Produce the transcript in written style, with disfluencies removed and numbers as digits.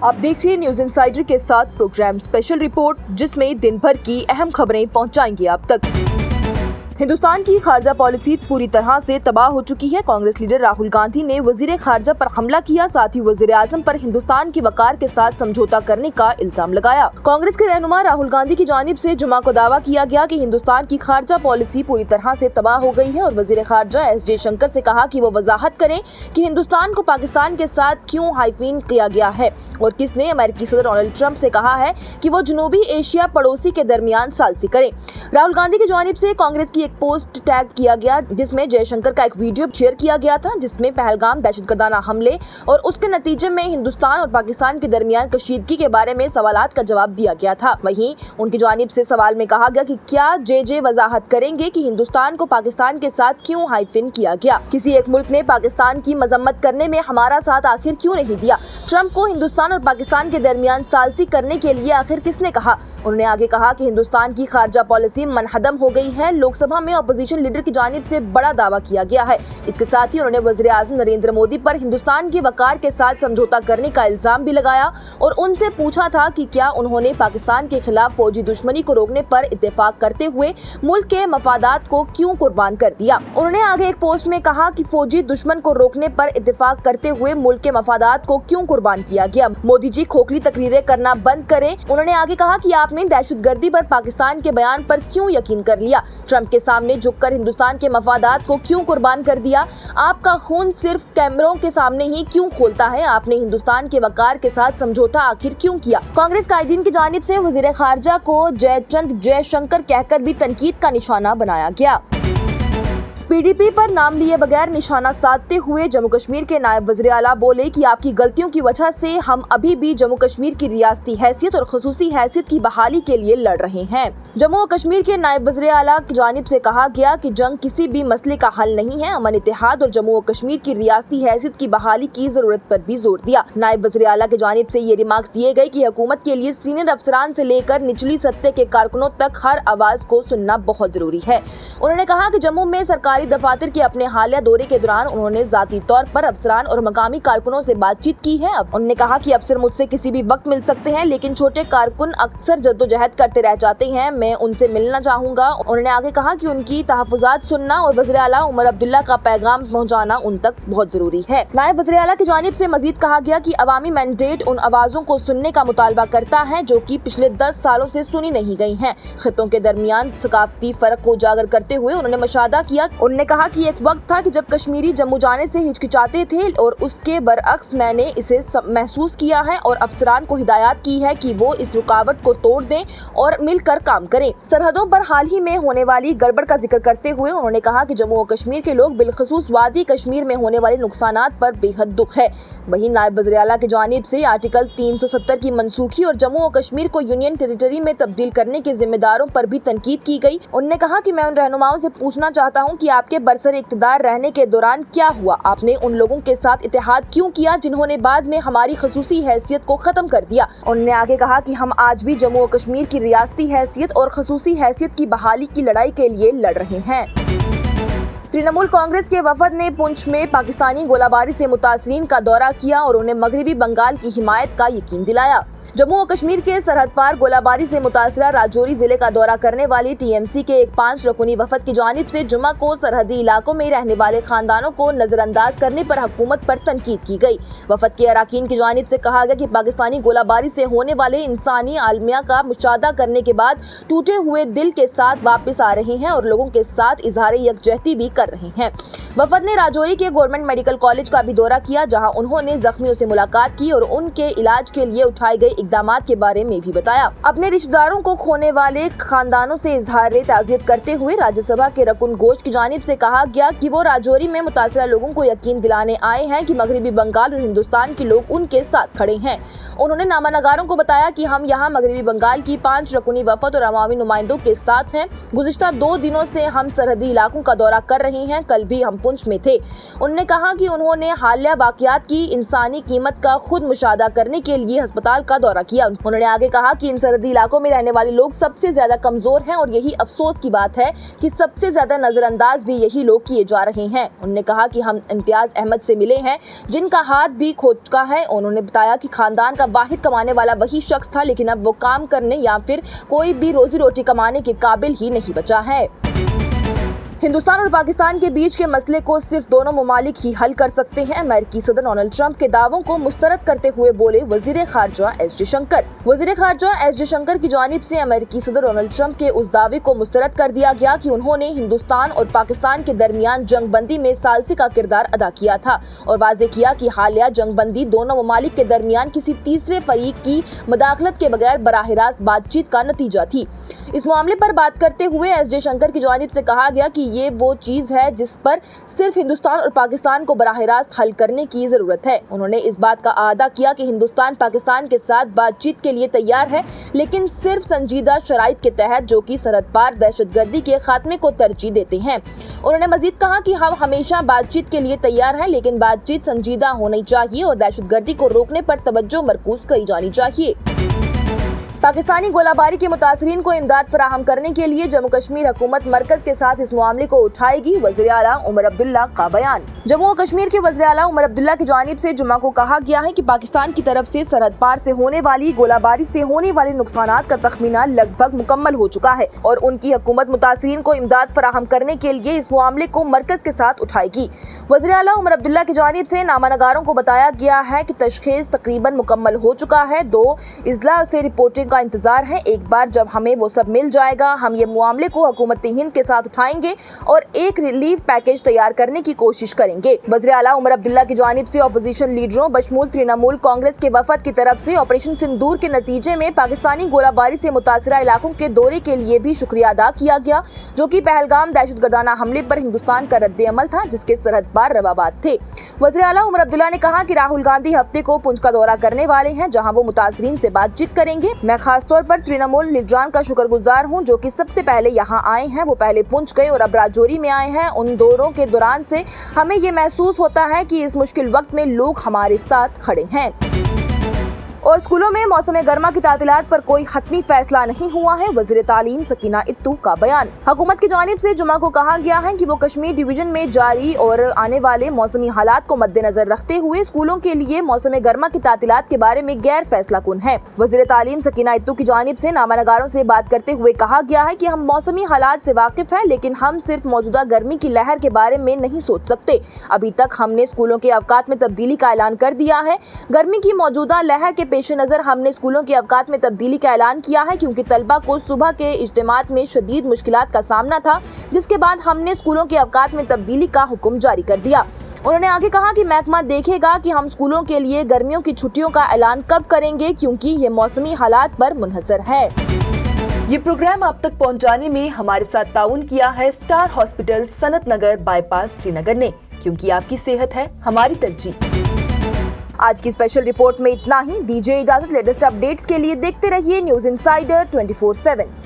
आप देख रही हैं न्यूज इनसाइडर के साथ प्रोग्राम स्पेशल रिपोर्ट, जिसमें दिन भर की अहम खबरें पहुंचाएंगे आप तक। हिंदुस्तान की खारजा पॉलिसी पूरी तरह से तबाह हो चुकी है। कांग्रेस लीडर राहुल गांधी ने वजीर खारजा पर हमला किया, साथ ही वजीर आजम पर हिंदुस्तान की वकार के साथ समझौता करने का इल्जाम लगाया। कांग्रेस के रहनुमा राहुल गांधी की जानिब से जुमा को दावा किया गया कि हिंदुस्तान की खारजा पॉलिसी पूरी तरह से तबाह हो गई है और वजीर खारजा एस जयशंकर से कहा कि वो वजाहत करें कि हिंदुस्तान को पाकिस्तान के साथ क्यों हाइफिन किया गया है और किसने अमेरिकी सदर डोनाल्ड ट्रंप से कहा है कि वो जनूबी एशिया पड़ोसी के दरमियान सालसी करें। राहुल गांधी की जानिब से कांग्रेस की एक पोस्ट टैग किया गया, जिसमें जयशंकर का एक वीडियो शेयर किया गया था, जिसमें पहलगाम दहशतगर्दाना हमले और उसके नतीजे में हिंदुस्तान और पाकिस्तान के दरमियान कशीदगी के बारे में सवालात का जवाब दिया गया था। वहीं उनकी जानिब से सवाल में कहा गया कि क्या जे वजाहत करेंगे कि हिंदुस्तान को पाकिस्तान के साथ क्यों हाइफिन किया गया। किसी एक मुल्क ने पाकिस्तान की मजम्मत करने में हमारा साथ आखिर क्यों नहीं दिया। ट्रंप को हिंदुस्तान और पाकिस्तान के दरमियान सालसी करने के लिए आखिर किसने कहा। उन्होंने आगे कहा कि हिंदुस्तान की खारजा पॉलिसी मनहदम हो गई है। लोकसभा में अपोजिशन लीडर की जानिब से बड़ा दावा किया गया है। इसके साथ ही उन्होंने वज़ीर आज़म नरेंद्र मोदी पर हिंदुस्तान की वकार के साथ समझौता करने का इल्जाम भी लगाया और उनसे पूछा था कि क्या उन्होंने पाकिस्तान के खिलाफ फौजी दुश्मनी को रोकने पर इत्तेफाक करते हुए मुल्क के मफादात को क्यों कुर्बान कर दिया। उन्होंने आगे एक पोस्ट में कहा कि फौजी दुश्मन को रोकने पर इत्तेफाक करते हुए मुल्क के मफादात को क्यों कुर्बान किया गया। मोदी जी खोखली तकरीरें करना बंद करें। उन्होंने आगे कहा कि आपने दहशतगर्दी पर पाकिस्तान के बयान पर क्यों यकीन कर लिया। ट्रंप के सामने झुककर हिंदुस्तान के मफादात को क्यों कुर्बान कर दिया। आपका खून सिर्फ कैमरों के सामने ही क्यों खोलता है। आपने हिंदुस्तान के वकार के साथ समझौता आखिर क्यों किया। कांग्रेस कायदीन की जानिब से वजीर खारजा को जयशंकर कहकर भी तनकीद का निशाना बनाया गया। पीडीपी पर नाम लिए बगैर निशाना साधते हुए जम्मू कश्मीर के नायब वज़ीर आला बोले कि आपकी गलतियों की वजह से हम अभी भी जम्मू कश्मीर की रियासती हैसियत और खसूसी हैसियत की बहाली के लिए लड़ रहे हैं। जम्मू और कश्मीर के नायब वज़ीर आला की जानिब से कहा गया कि जंग किसी भी मसले का हल नहीं है। अमन इत्तेहाद और जम्मू और कश्मीर की रियासती हैसियत की बहाली की जरूरत पर भी जोर दिया। नायब वज़ीर आला की जानिब से ये रिमार्क्स दिए गए कि हुकूमत के लिए सीनियर अफसरान से लेकर निचली सतह के कारकुनों तक हर आवाज को सुनना बहुत जरूरी है। उन्होंने कहा कि जम्मू में सरकारी दफातर के अपने हालिया दौरे के दौरान उन्होंने जाती तौर पर अफसरान और मकामी कारकुनों से बातचीत की है। उन्होंने कहा कि अफसर मुझसे किसी भी वक्त मिल सकते हैं, लेकिन छोटे कारकुन अक्सर जद्दोजहद करते रह जाते हैं। मैं उनसे मिलना चाहूंगा। उन्होंने आगे कहा कि उनकी तहफ़्फ़ुज़ात सुनना और वज़ीर आला उमर अब्दुल्ला का पैगाम पहुँचाना उन तक बहुत जरूरी है। नायब वज़ीर आला की जानिब से मजीद कहा गया कि अवामी मैंडेट उन आवाज़ों को सुनने का मुतालबा करता है जो कि पिछले 10 सालों से सुनी नहीं गई हैं। खित्तों के दरमियान सकाफती फर्क को उजागर करते हुए उन्होंने मशादा किया। उन्होंने कहा कि एक वक्त था कि जब कश्मीरी जम्मू जाने से हिचकिचाते थे और उसके बरअक्स मैंने इसे महसूस किया है और अफसरान को हिदायत की है कि वो इस रुकावट को तोड़ दें और मिलकर काम करें। सरहदों पर हाल ही में होने वाली गड़बड़ का जिक्र करते हुए उन्होंने कहा कि जम्मू और कश्मीर के लोग बिलखसूस वादी कश्मीर में होने वाले नुकसानात पर बेहद दुख है। वहीं नायब वज़ीर आला की जानिब से आर्टिकल 370 की मनसूखी और जम्मू और कश्मीर को यूनियन टेरिटरी में तब्दील करने के जिम्मेदारों पर भी तनकीद की गई। उन्होंने कहा कि मैं उन रहनुमाओं से पूछना चाहता हूं कि आपके बरसर इक़्तिदार रहने के दौरान क्या हुआ। आपने उन लोगों के साथ इत्तेहाद क्यों किया जिन्होंने बाद में हमारी खसूसी हैसियत को खत्म कर दिया। उन्होंने आगे कहा कि हम आज भी जम्मू और कश्मीर की रियासती हैसियत और खसूसी हैसियत की बहाली की लड़ाई के लिए लड़ रहे हैं। तृणमूल कांग्रेस के वफद ने पुंछ में पाकिस्तानी गोलाबारी से मुतासरीन का दौरा किया और उन्हें मगरबी बंगाल की हिमायत का यकीन दिलाया। जम्मू और कश्मीर के सरहद पार गोलाबारी से मुतासरा राजौरी जिले का दौरा करने वाली टीएमसी के एक 5 रुकनी वफद की जानिब से जुमा को सरहदी इलाकों में रहने वाले खानदानों को नजरअंदाज करने पर हुकूमत पर तनकीद की गई। वफद के अराकीन की जानिब से कहा गया कि पाकिस्तानी गोलाबारी से होने वाले इंसानी आलमिया का मुशाहदा करने के बाद टूटे हुए दिल के साथ वापस आ रहे हैं और लोगों के साथ इजहार यकजहती भी कर रहे हैं। वफद ने राजौरी के गवर्नमेंट मेडिकल कॉलेज का भी दौरा किया, जहां उन्होंने जख्मियों से मुलाकात की और उनके इलाज के लिए उठाए गए इक़दामात के बारे में भी बताया। अपने रिश्तेदारों को खोने वाले खानदानों से इजहार ताज़ियत करते हुए राज्यसभा के रकुन गोश्त की जानिब से कहा गया कि वो राजौरी में मुतासरा लोगों को यकीन दिलाने आए हैं कि मगरबी बंगाल और हिंदुस्तान के लोग उनके साथ खड़े हैं। उन्होंने नामानगारों को बताया कि हम यहाँ मगरबी बंगाल की 5 रकुनी वफद और अवामी नुमाइंदों के साथ हैं। गुज़िश्ता 2 दिनों से हम सरहदी इलाकों का दौरा कर रहे हैं। कल भी हम पुंछ में थे। उन्होंने कहा कि उन्होंने हालिया वाक़यात की इंसानी कीमत का खुद मुशाहदा करने के लिए अस्पताल का दौरा दौरा किया। उन्होंने आगे कहा कि इन सरहदी इलाकों में रहने वाले लोग सबसे ज्यादा कमजोर हैं और यही अफसोस की बात है कि सबसे ज्यादा नजरअंदाज भी यही लोग किए जा रहे हैं। उन्होंने कहा कि हम इम्तियाज अहमद से मिले हैं जिनका हाथ भी खो चुका है। उन्होंने बताया कि खानदान का वाहिद कमाने वाला वही शख्स था, लेकिन अब वो काम करने या फिर कोई भी रोजी रोटी कमाने के काबिल ही नहीं बचा है। हिंदुस्तान और पाकिस्तान के बीच के मसले को सिर्फ दोनों ममालिक ही हल कर सकते हैं। अमेरिकी सदर डोनाल्ड ट्रंप के दावों को मुस्तरद करते हुए बोले वजीर खारजा एस जयशंकर। वजीर खारजा एस जयशंकर की जानिब से अमेरिकी सदर डोनाल्ड ट्रंप के उस दावे को मुस्तरद कर दिया गया कि उन्होंने हिंदुस्तान और पाकिस्तान के दरमियान जंगबंदी में सालसी का किरदार अदा किया था और वाज़ेह किया कि हालिया जंगबंदी दोनों ममालिक के दरमियान किसी तीसरे फरीक की मदाखलत के बगैर बराह रास्त बातचीत का नतीजा थी। इस मामले पर बात करते हुए एस जयशंकर की जानिब से कहा गया कि ये वो चीज है जिस पर सिर्फ हिंदुस्तान और पाकिस्तान को बराह रास्त हल करने की जरूरत है। उन्होंने इस बात का आदा किया कि हिंदुस्तान पाकिस्तान के साथ बातचीत के लिए तैयार है, लेकिन सिर्फ संजीदा शराइत के तहत जो कि सरहद पार दहशतगर्दी के खात्मे को तरजीह देते हैं। उन्होंने मजीद कहा कि हम हमेशा बातचीत के लिए तैयार हैं, लेकिन बातचीत संजीदा होनी चाहिए और दहशतगर्दी को रोकने पर तवज्जो मरकूज करी जानी चाहिए। पाकिस्तानी गोलाबारी के मुतासरीन को इमदाद फराहम करने के लिए जम्मू कश्मीर हुकूमत मरकज के साथ इस मामले को उठाएगी। वज़ीर आला उमर अब्दुल्ला का बयान। जम्मू और कश्मीर के वज़ीर आला उमर अब्दुल्ला की जानिब से जुम्मा को कहा गया है कि पाकिस्तान की तरफ से सरहद पार से होने वाली गोलाबारी से होने वाले नुकसानात का तखमीना लगभग मुकम्मल हो चुका है और उनकी हुकूमत मुतासरीन को इमदाद फराहम करने के लिए इस मामले को मरकज के साथ उठाएगी। वज़ीर आला उमर अब्दुल्ला की जानिब से नामानगारों को बताया गया है कि तशखीस तकरीबन मुकम्मल हो चुका है। 2 इजला से रिपोर्टिंग का इंतजार है। एक बार जब हमें वो सब मिल जाएगा, हम ये मामले को हुकूमत हिंद के साथ उठाएंगे और एक रिलीफ पैकेज तैयार करने की कोशिश करेंगे। वज़ीर आला उमर अब्दुल्ला की जानिब से अपोजिशन लीडरों बशमूल तृणमूल कांग्रेस के वफद की तरफ से ऑपरेशन सिंदूर के नतीजे में पाकिस्तानी गोलाबारी से मुतासरा इलाकों के दौरे के लिए भी शुक्रिया अदा किया गया, जो कि पहलगाम दहशतगर्दाना हमले पर हिंदुस्तान का रद्द अमल था, जिसके सरहद पार रवाबाद थे। वज़ीर आला उमर अब्दुल्ला ने कहा कि राहुल गांधी हफ्ते को पुंछ का दौरा करने वाले हैं, जहां वो मुतासरीन से बातचीत करेंगे। मैं खास तौर पर तृणमूल लीडरान का शुक्रगुजार हूं, जो कि सबसे पहले यहां आए हैं। वो पहले पुंछ गए और अब राजौरी में आए हैं। उन दौरों के दौरान से हमें ये महसूस होता है कि इस मुश्किल वक्त में लोग हमारे साथ खड़े हैं। और स्कूलों में मौसम गर्मा की तातीलात पर कोई हतमी फैसला नहीं हुआ है। वज़ीर तालीम सकीना इत्तू का बयान। हुकूमत की जानिब से जुमा को कहा गया है कि वो कश्मीर डिवीजन में जारी और आने वाले मौसमी हालात को मद्देनजर रखते हुए स्कूलों के लिए मौसम गर्मा की तातीलात के बारे में गैर फैसला कुन है। वज़ीर तालीम सकीना इत्तू की जानिब से नामानगारों से बात करते हुए कहा गया है कि हम मौसमी हालात से वाकिफ हैं, लेकिन हम सिर्फ मौजूदा गर्मी की लहर के बारे में नहीं सोच सकते। अभी तक हमने स्कूलों के अवकात में तब्दीली का ऐलान कर दिया है। गर्मी की मौजूदा लहर के पेश नजर हमने स्कूलों के अवकात में तब्दीली का ऐलान किया है, क्योंकि तलबा को सुबह के इज्तिमात में शदीद मुश्किलात का सामना था, जिसके बाद हमने स्कूलों के अवकात में तब्दीली का हुक्म जारी कर दिया। उन्होंने आगे कहा कि महकमा देखेगा कि हम स्कूलों के लिए गर्मियों की छुट्टियों का ऐलान कब करेंगे, क्योंकि ये मौसमी हालात पर मुनहसर है। ये प्रोग्राम आप तक पहुंचाने में हमारे साथ ताउन किया है स्टार हॉस्पिटल सनत नगर बाईपास श्रीनगर ने, क्योंकि आपकी सेहत है हमारी तरजीह। आज की स्पेशल रिपोर्ट में इतना ही। दीजिए इजाजत। लेटेस्ट अपडेट्स के लिए देखते रहिए न्यूज़ इनसाइडर 24/7।